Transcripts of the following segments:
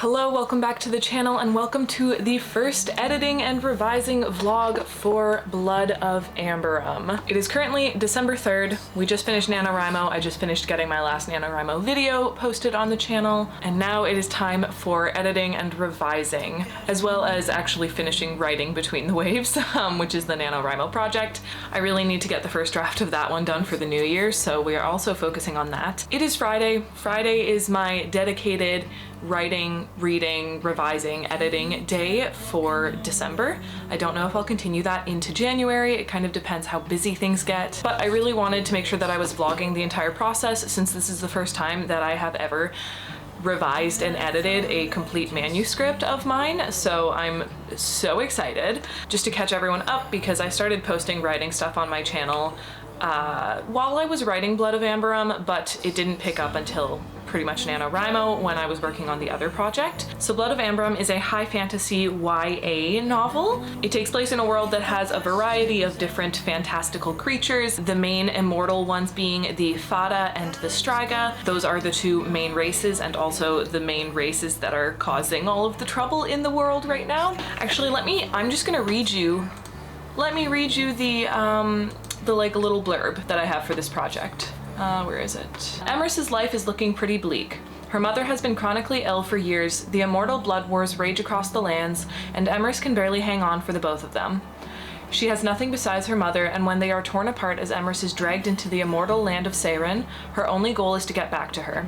Hello, welcome back to the channel and welcome to the first editing and revising vlog for Blood of Amberum. It is currently December 3rd. We just finished NaNoWriMo. I just finished getting my last NaNoWriMo video posted on the channel, and now it is time for editing and revising, as well as actually finishing writing Between the Waves, which is the NaNoWriMo project. I really need to get the first draft of that one done for the new year, so we are also focusing on that. It is Friday. Friday is my dedicated writing, reading, revising, editing day for December. I don't know if I'll continue that into January. It kind of depends how busy things get, but I really wanted to make sure that I was vlogging the entire process since this is the first time that I have ever revised and edited a complete manuscript of mine. So I'm so excited just to catch everyone up because I started posting writing stuff on my channel while I was writing Blood of Amberum, but it didn't pick up until pretty much NaNoWriMo when I was working on the other project. So Blood of Amberum is a high fantasy YA novel. It takes place in a world that has a variety of different fantastical creatures, the main immortal ones being the Fada and the Striga. Those are the two main races and also the main races that are causing all of the trouble in the world right now. Actually, I'm just gonna read you, let me read you the like little blurb that I have for this project. Where is it? Emrys's life is looking pretty bleak. Her mother has been chronically ill for years, the immortal blood wars rage across the lands, and Emrys can barely hang on for the both of them. She has nothing besides her mother, and when they are torn apart as Emrys is dragged into the immortal land of Seiren, her only goal is to get back to her.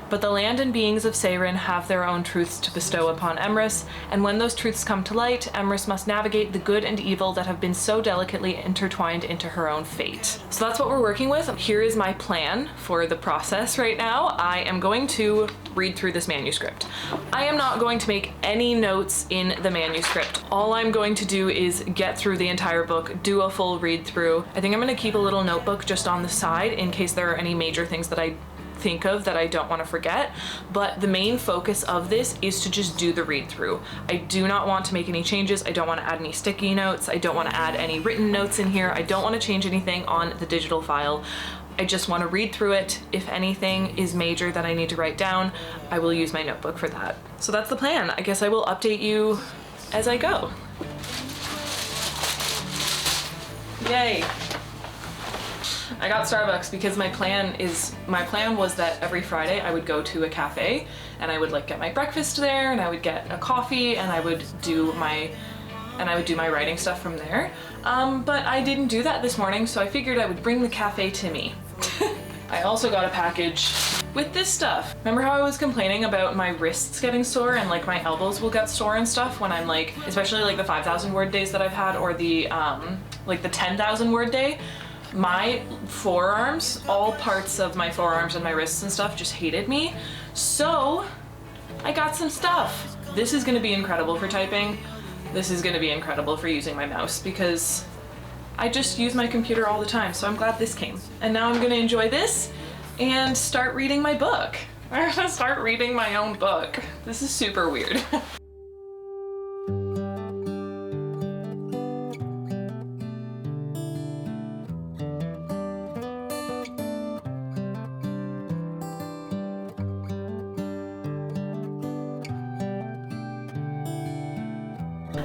But the land and beings of Seiren have their own truths to bestow upon Emrys, and when those truths come to light, Emrys must navigate the good and evil that have been so delicately intertwined into her own fate. So that's what we're working with. Here is my plan for the process right now. I am going to read through this manuscript. I am not going to make any notes in the manuscript. All I'm going to do is get through the entire book, do a full read through. I think I'm going to keep a little notebook just on the side in case there are any major things that I think of that I don't want to forget, but the main focus of this is to just do the read through. I do not want to make any changes. I don't want to add any sticky notes. I don't want to add any written notes in here. I don't want to change anything on the digital file. I just want to read through it. If anything is major that I need to write down, I will use my notebook for that. So that's the plan. I guess I will update you as I go. Yay. I got Starbucks because my plan was that every Friday I would go to a cafe and I would like get my breakfast there and I would get a coffee and I would do my writing stuff from there. But I didn't do that this morning, so I figured I would bring the cafe to me. I also got a package with this stuff. Remember how I was complaining about my wrists getting sore and like my elbows will get sore and stuff when I'm like, especially like the 5,000 word days that I've had or the like the 10,000 word day? My forearms, all parts of my forearms and my wrists and stuff just hated me. So I got some stuff. This is gonna be incredible for typing. This is gonna be incredible for using my mouse because I just use my computer all the time. So I'm glad this came. And now I'm gonna enjoy this and start reading my book. I'm gonna start reading my own book. This is super weird.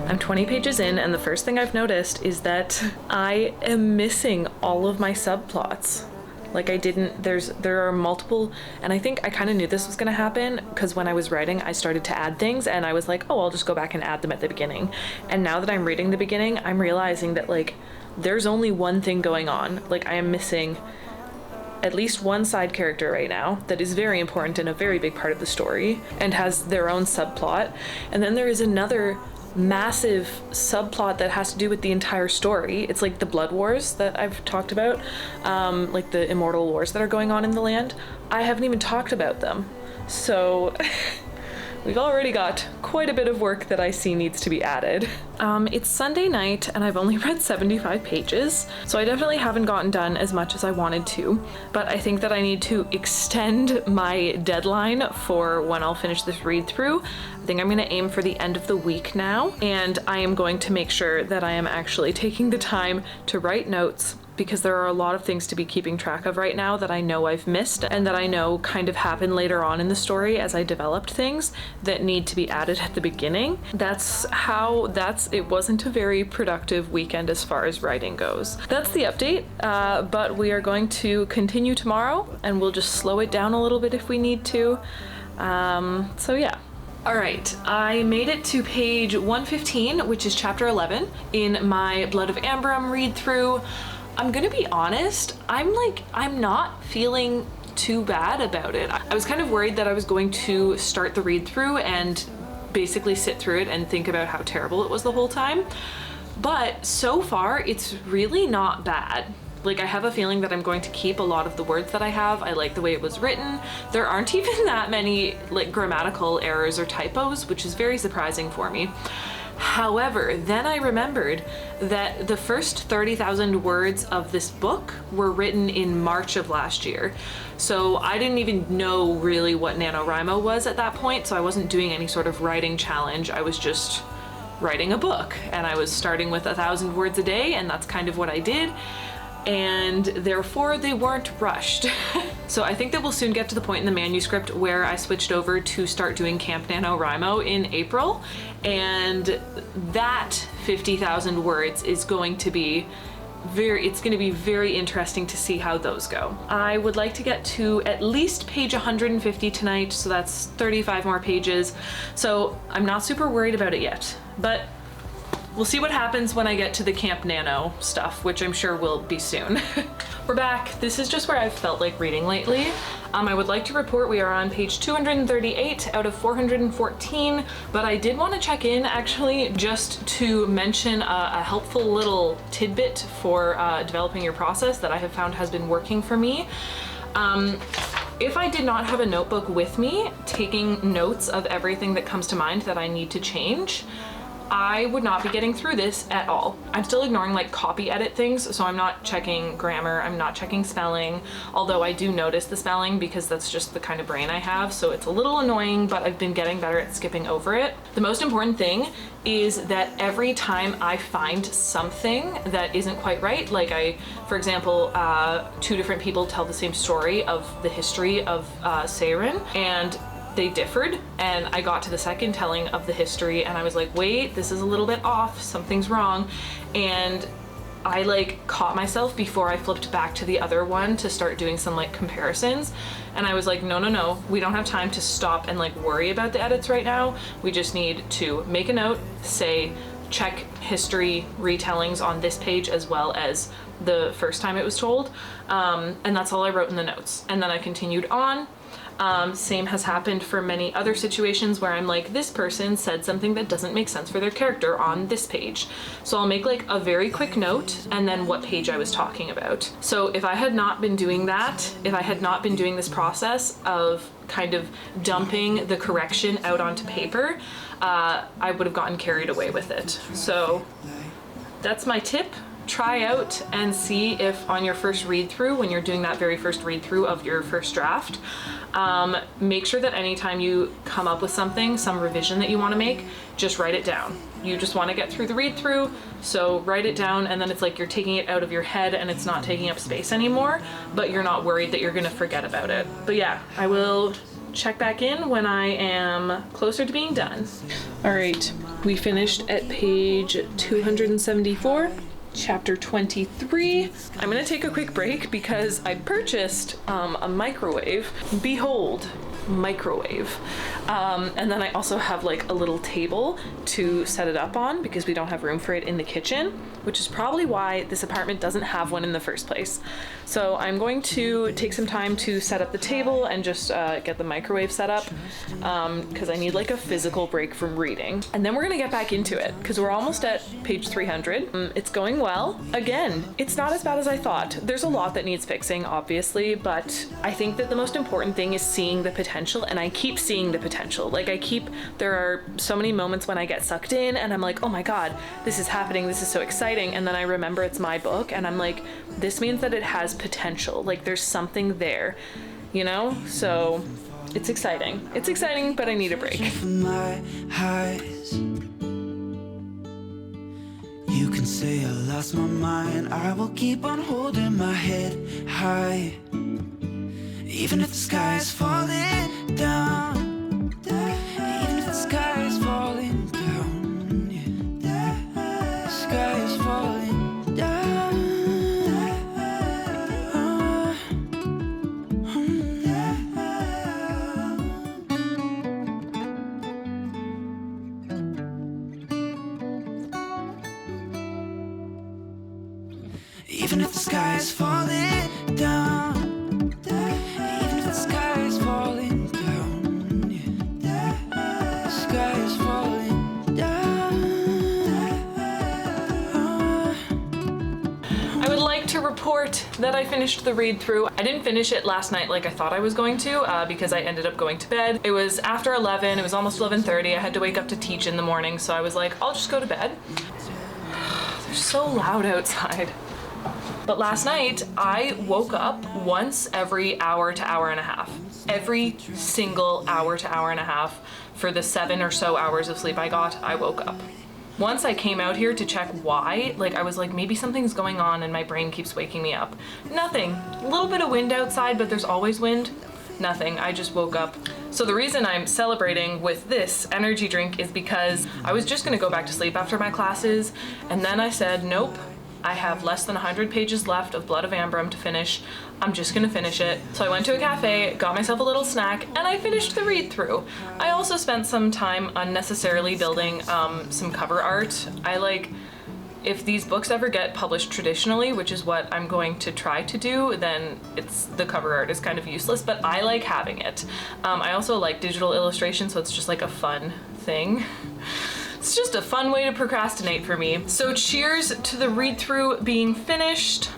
I'm 20 pages in and the first thing I've noticed is that I am missing all of my subplots. Like there are multiple, and I think I kind of knew this was gonna happen because when I was writing I started to add things and I was like, oh, I'll just go back and add them at the beginning. And now that I'm reading the beginning, I'm realizing that like there's only one thing going on. Like I am missing at least one side character right now that is very important and a very big part of the story and has their own subplot. And then there is another massive subplot that has to do with the entire story. It's like the blood wars that I've talked about, like the immortal wars that are going on in the land. I haven't even talked about them. So we've already got quite a bit of work that I see needs to be added. It's Sunday night and I've only read 75 pages, so I definitely haven't gotten done as much as I wanted to, but I think that I need to extend my deadline for when I'll finish this read through. I think I'm gonna aim for the end of the week now, and I am going to make sure that I am actually taking the time to write notes because there are a lot of things to be keeping track of right now that I know I've missed and that I know kind of happen later on in the story as I developed things that need to be added at the beginning. It wasn't a very productive weekend as far as writing goes. That's the update, but we are going to continue tomorrow and we'll just slow it down a little bit if we need to. So yeah. All right, I made it to page 115, which is chapter 11 in my Blood of Amberum read through. I'm gonna be honest, I'm not feeling too bad about it. I was kind of worried that I was going to start the read through and basically sit through it and think about how terrible it was the whole time. But so far, it's really not bad. Like, I have a feeling that I'm going to keep a lot of the words that I have. I like the way it was written. There aren't even that many like grammatical errors or typos, which is very surprising for me. However, then I remembered that the first 30,000 words of this book were written in March of last year. So I didn't even know really what NaNoWriMo was at that point, so I wasn't doing any sort of writing challenge. I was just writing a book, and I was starting with 1,000 words a day, and that's kind of what I did. And therefore they weren't rushed. So I think that we'll soon get to the point in the manuscript where I switched over to start doing Camp NaNoWriMo in April, and that 50,000 words is going to be very interesting to see how those go. I would like to get to at least page 150 tonight, so that's 35 more pages. So I'm not super worried about it yet, but we'll see what happens when I get to the Camp Nano stuff, which I'm sure will be soon. We're back. This is just where I've felt like reading lately. I would like to report we are on page 238 out of 414, but I did want to check in actually just to mention a helpful little tidbit for developing your process that I have found has been working for me. If I did not have a notebook with me, taking notes of everything that comes to mind that I need to change, I would not be getting through this at all. I'm still ignoring like copy edit things, so I'm not checking grammar, I'm not checking spelling, although I do notice the spelling because that's just the kind of brain I have, so it's a little annoying, but I've been getting better at skipping over it. The most important thing is that every time I find something that isn't quite right, like for example, two different people tell the same story of the history of Seirin, and they differed, and I got to the second telling of the history and I was like, wait, this is a little bit off, something's wrong. And I like caught myself before I flipped back to the other one to start doing some like comparisons. And I was like, no, we don't have time to stop and like worry about the edits right now. We just need to make a note, say, check history retellings on this page as well as the first time it was told. And that's all I wrote in the notes. And then I continued on. Same has happened for many other situations where I'm like, this person said something that doesn't make sense for their character on this page. So I'll make like a very quick note and then what page I was talking about. So if I had not been doing that, if I had not been doing this process of kind of dumping the correction out onto paper, I would have gotten carried away with it. So that's my tip. Try out and see if on your first read through, when you're doing that very first read through of your first draft, make sure that anytime you come up with something, some revision that you want to make, just write it down. You just want to get through the read through, so write it down, and then it's like you're taking it out of your head and it's not taking up space anymore, but you're not worried that you're going to forget about it. But yeah, I will check back in when I am closer to being done. All right, we finished at page 274. Chapter 23. I'm gonna take a quick break because I purchased a microwave. Behold, microwave. And then I also have like a little table to set it up on because we don't have room for it in the kitchen, which is probably why this apartment doesn't have one in the first place. So I'm going to take some time to set up the table and just get the microwave set up because I need like a physical break from reading. And then we're gonna get back into it because we're almost at page 300. It's going well. Again, it's not as bad as I thought. There's a lot that needs fixing, obviously, but I think that the most important thing is seeing the potential, and I keep seeing the potential. Like there are so many moments when I get sucked in and I'm like, oh my God, this is happening, this is so exciting. And then I remember it's my book and I'm like, this means that it has potential. Like there's something there, you know? So it's exciting. It's exciting, but I need a break. You can say I lost my mind, I will keep on holding my head high. Even if the sky is falling down, even if the sky is falling down, yeah. The sky is falling down. Even if the sky is falling down, even if the sky is falling down, yeah. The sky is falling down. I would like to report that I finished the read through. I didn't finish it last night like I thought I was going to because I ended up going to bed. It was after 11, it was almost 11:30. I had to wake up to teach in the morning, so I was like, I'll just go to bed. They're so loud outside. But last night, I woke up once every hour to hour and a half. Every single hour to hour and a half for the 7 or so hours of sleep I got, I woke up. Once I came out here to check why, like I was like, maybe something's going on and my brain keeps waking me up. Nothing. A little bit of wind outside, but there's always wind. Nothing. I just woke up. So the reason I'm celebrating with this energy drink is because I was just gonna go back to sleep after my classes, and then I said, nope. I have less than 100 pages left of Blood of Amberum to finish. I'm just gonna finish it. So I went to a cafe, got myself a little snack, and I finished the read through. I also spent some time unnecessarily building some cover art. If these books ever get published traditionally, which is what I'm going to try to do, then the cover art is kind of useless, but I like having it. I also like digital illustration, so it's just like a fun thing. It's just a fun way to procrastinate for me. So cheers to the read-through being finished.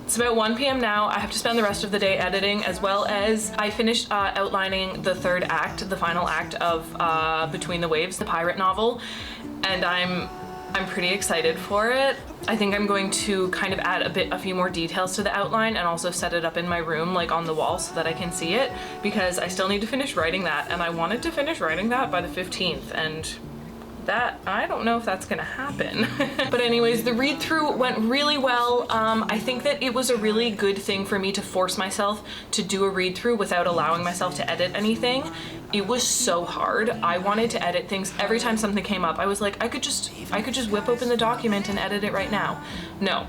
It's about 1 p.m. now. I have to spend the rest of the day editing, as well as I finished outlining the third act, the final act of Between the Waves, the pirate novel, and I'm pretty excited for it. I think I'm going to kind of add a few more details to the outline and also set it up in my room, like on the wall, so that I can see it, because I still need to finish writing that, and I wanted to finish writing that by the 15th, and that, I don't know if that's gonna happen. But anyways, the read through went really well. I think that it was a really good thing for me to force myself to do a read through without allowing myself to edit anything. It was so hard. I wanted to edit things every time something came up. I was like, I could just whip open the document and edit it right now. No.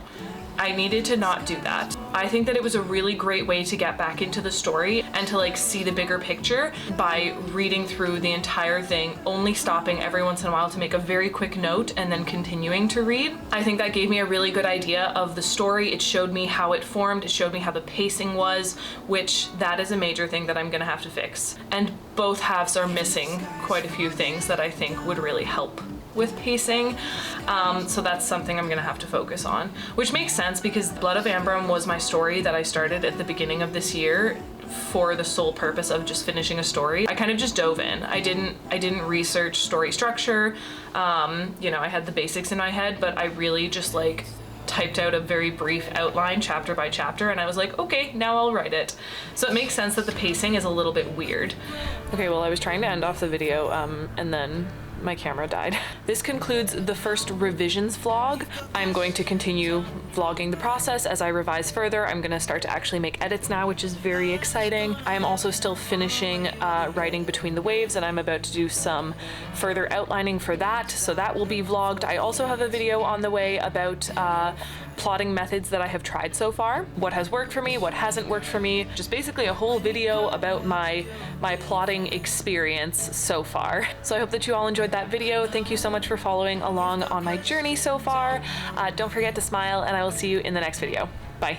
I needed to not do that. I think that it was a really great way to get back into the story and to like see the bigger picture by reading through the entire thing, only stopping every once in a while to make a very quick note and then continuing to read. I think that gave me a really good idea of the story. It showed me how it formed. It showed me how the pacing was, which that is a major thing that I'm gonna have to fix. And both halves are missing quite a few things that I think would really help with pacing, so that's something I'm gonna have to focus on, which makes sense because Blood of Amberum was my story that I started at the beginning of this year for the sole purpose of just finishing a story. I kind of just dove in. I didn't research story structure. You know, I had the basics in my head, but I really just like typed out a very brief outline chapter by chapter, and I was like, okay, now I'll write it. So it makes sense that the pacing is a little bit weird. Okay, well, I was trying to end off the video and then my camera died. This concludes the first revisions vlog. I'm going to continue vlogging the process as I revise further. I'm gonna start to actually make edits now, which is very exciting. I am also still finishing writing Between the Waves, and I'm about to do some further outlining for that, so that will be vlogged. I also have a video on the way about plotting methods that I have tried so far, what has worked for me, what hasn't worked for me, just basically a whole video about my plotting experience so far. So I hope that you all enjoyed that video. Thank you so much for following along on my journey so far. Don't forget to smile, and I will see you in the next video. Bye.